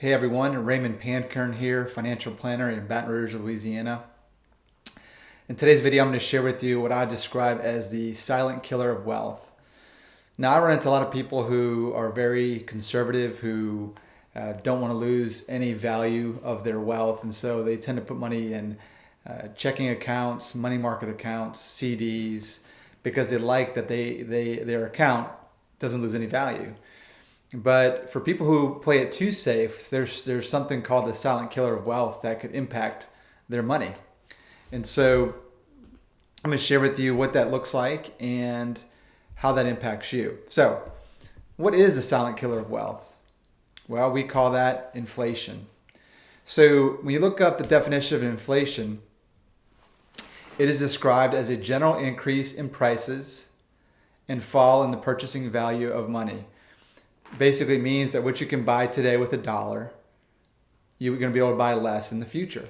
Hey everyone, Raymond Pankern here, financial planner in Baton Rouge, Louisiana. In today's video, I'm going to share with you what I describe as the silent killer of wealth. Now, I run into a lot of people who are very conservative, who don't want to lose any value of their wealth, and so they tend to put money in checking accounts, money market accounts, CDs, because they like that their account doesn't lose any value. But for people who play it too safe, there's something called the silent killer of wealth that could impact their money. And so I'm going to share with you what that looks like and how that impacts you. So, what is the silent killer of wealth? Well, we call that inflation. So, when you look up the definition of inflation, it is described as a general increase in prices and fall in the purchasing value of money. Basically means that what you can buy today with $1, you're going to be able to buy less in the future.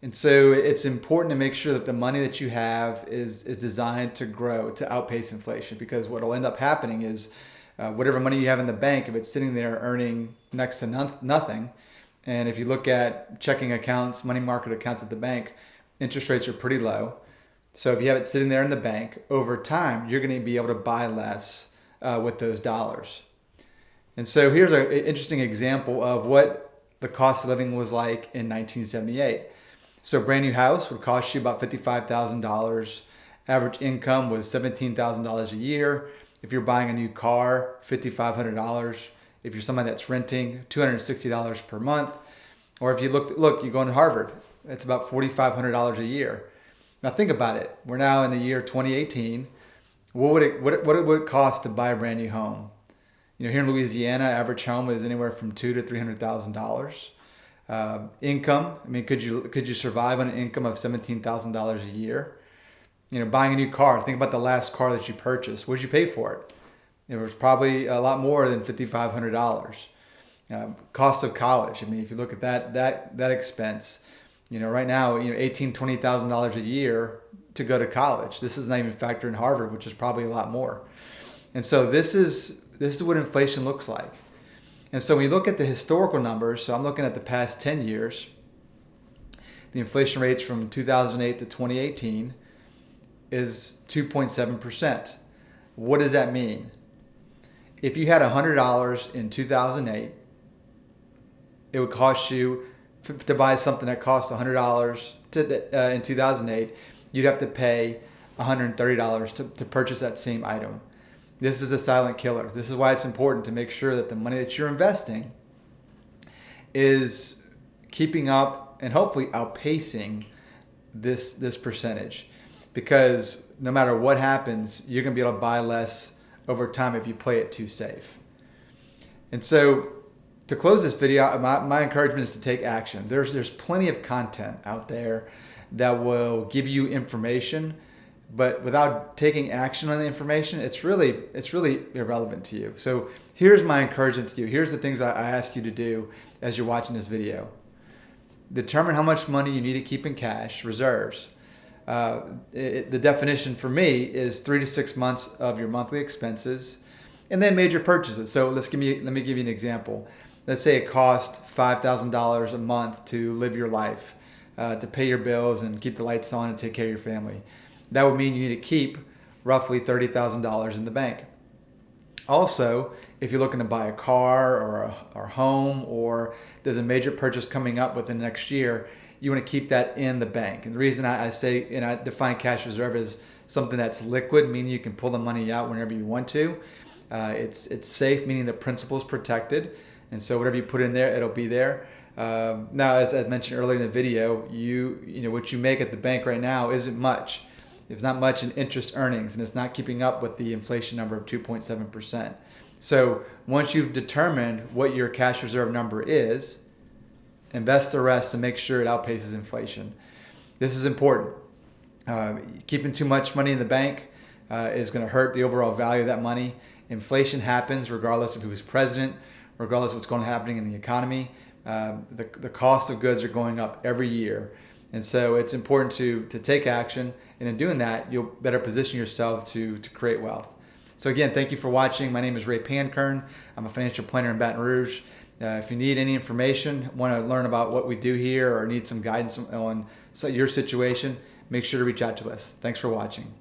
And so it's important to make sure that the money that you have is designed to grow, to outpace inflation, because what will end up happening is whatever money you have in the bank, if it's sitting there earning next to nothing, and if you look at checking accounts, money market accounts at the bank, interest rates are pretty low. So if you have it sitting there in the bank, over time, you're going to be able to buy less with those dollars. And so here's an interesting example of what the cost of living was like in 1978. So a brand new house would cost you about $55,000. Average income was $17,000 a year. If you're buying a new car, $5,500. If you're somebody that's renting, $260 per month. Or if you look, you go to Harvard, it's about $4,500 a year. Now think about it. We're now in the year 2018. What would it cost to buy a brand new home? You know, here in Louisiana, average home is anywhere from $200,000 to $300,000. Income, I mean, could you survive on an income of $17,000 a year? You know, buying a new car. Think about the last car that you purchased. What did you pay for it? It was probably a lot more than $5,500. Cost of college. I mean, if you look at that expense, you know, right now, you know, $18,000, $20,000 a year to go to college. This is not even factoring Harvard, which is probably a lot more. And so this is what inflation looks like. And so when you look at the historical numbers, so I'm looking at the past 10 years, the inflation rates from 2008 to 2018 is 2.7%. What does that mean? If you had $100 in 2008, it would cost you to buy something that cost $100 in 2008, you'd have to pay $130 to purchase that same item. This is a silent killer. This is why it's important to make sure that the money that you're investing is keeping up and hopefully outpacing this percentage. Because no matter what happens, you're going to be able to buy less over time if you play it too safe. And so to close this video, my encouragement is to take action. There's plenty of content out there that will give you information, but without taking action on the information, it's really irrelevant to you. So here's my encouragement to you. Here's the things I ask you to do as you're watching this video. Determine how much money you need to keep in cash, reserves. The definition for me is 3 to 6 months of your monthly expenses, and then major purchases. So let me give you an example. Let's say it costs $5,000 a month to live your life, to pay your bills and keep the lights on and take care of your family. That would mean you need to keep roughly $30,000 in the bank. Also, if you're looking to buy a car or a home, or there's a major purchase coming up within the next year, you want to keep that in the bank. And the reason I say, and I define cash reserve as something that's liquid, meaning you can pull the money out whenever you want to. It's safe, meaning the principal is protected. And so whatever you put in there, it'll be there. Now, as I mentioned earlier in the video, you know what you make at the bank right now isn't much. It's not much in interest earnings, and it's not keeping up with the inflation number of 2.7%. So once you've determined what your cash reserve number is, invest the rest to make sure it outpaces inflation. This is important. Keeping too much money in the bank is going to hurt the overall value of that money. Inflation happens regardless of who's president, regardless of what's going to happen in the economy. The cost of goods are going up every year. And so it's important to take action, and in doing that, you'll better position yourself to create wealth. So again, thank you for watching. My name is Ray Pankern. I'm a financial planner in Baton Rouge. If you need any information, want to learn about what we do here, or need some guidance on your situation, make sure to reach out to us. Thanks for watching.